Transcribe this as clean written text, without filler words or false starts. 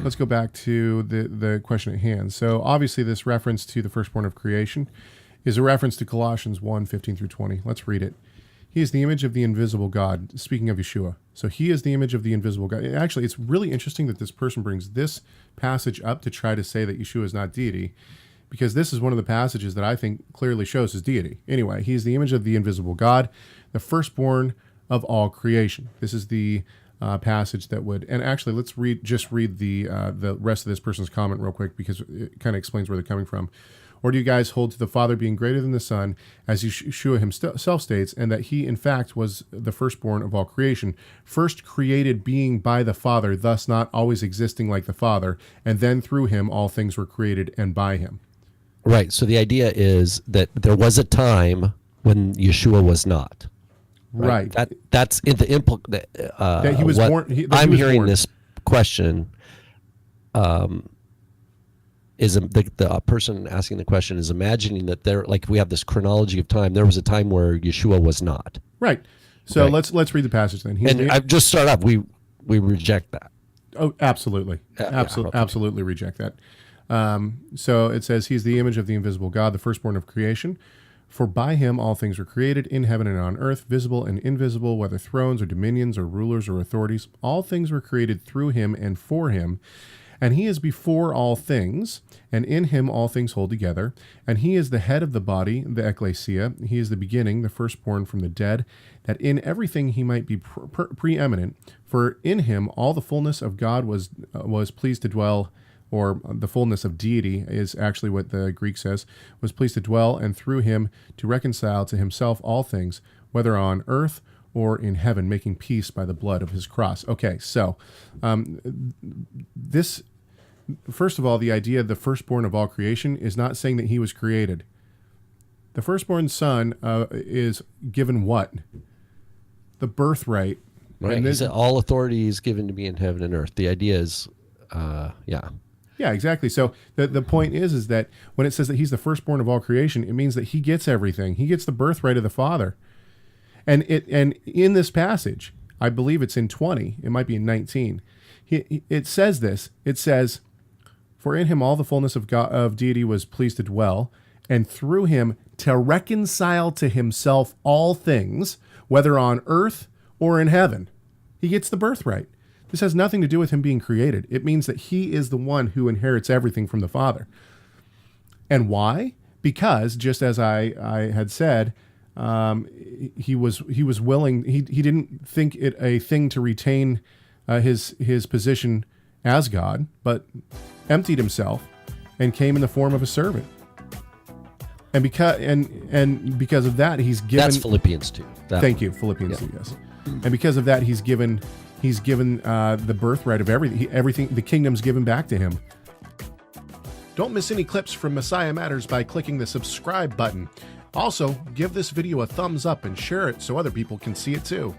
let's go back to the question at hand. So obviously this reference to the firstborn of creation is a reference to Colossians 1:15-20. Let's read it. He is the image of the invisible God, speaking of Yeshua. So he is the image of the invisible God. Actually, it's really interesting that this person brings this passage up to try to say that Yeshua is not deity, because this is one of the passages that I think clearly shows his deity. Anyway, he is the image of the invisible God, the firstborn of all creation. This is the passage that would, and actually let's read the rest of this person's comment real quick, because it kind of explains where they're coming from. Or do you guys hold to the Father being greater than the Son, as Yeshua himself states, and that he in fact was the firstborn of all creation, first created being by the Father, thus not always existing like the Father, and then through him all things were created and by him? Right. So the idea is that there was a time when Yeshua was not. Right. That's in the that he was born. I'm hearing this question. Is the person asking the question is imagining that there, like, we have this chronology of time. There was a time where Yeshua was not. Right. So let's read the passage then. I just start off. We reject that. Oh, absolutely. Absolutely reject that. So it says, he's the image of the invisible God, the firstborn of creation. For by him all things were created, in heaven and on earth, visible and invisible, whether thrones or dominions or rulers or authorities. All things were created through him and for him. And he is before all things, and in him all things hold together. And he is the head of the body, the ecclesia. He is the beginning, the firstborn from the dead, that in everything he might be preeminent. For in him all the fullness of God was pleased to dwell, or the fullness of deity is actually what the Greek says, was pleased to dwell, and through him to reconcile to himself all things, whether on earth or in heaven, making peace by the blood of his cross. Okay, so this, first of all, the idea of the firstborn of all creation is not saying that he was created. The firstborn son is given what? The birthright. Right. He said, all authority is given to me in heaven and earth. The idea is, yeah. Yeah, exactly. So the point is that when it says that he's the firstborn of all creation, it means that he gets everything. He gets the birthright of the Father. And in this passage, I believe it's in 20, it might be in 19, it says this. It says, for in him all the fullness of God, of deity was pleased to dwell, and through him to reconcile to himself all things, whether on earth or in heaven. He gets the birthright. This has nothing to do with him being created. It means that he is the one who inherits everything from the Father. And why? Because, just as I had said, he was willing. He didn't think it a thing to retain his position as God, but emptied himself and came in the form of a servant. And because of that, he's given. That's Philippians 2. Thank you, Philippians 2. Yes, and because of that, he's given the birthright of everything. Everything, the kingdom's given back to him. Don't miss any clips from Messiah Matters by clicking the subscribe button. Also, give this video a thumbs up and share it so other people can see it too.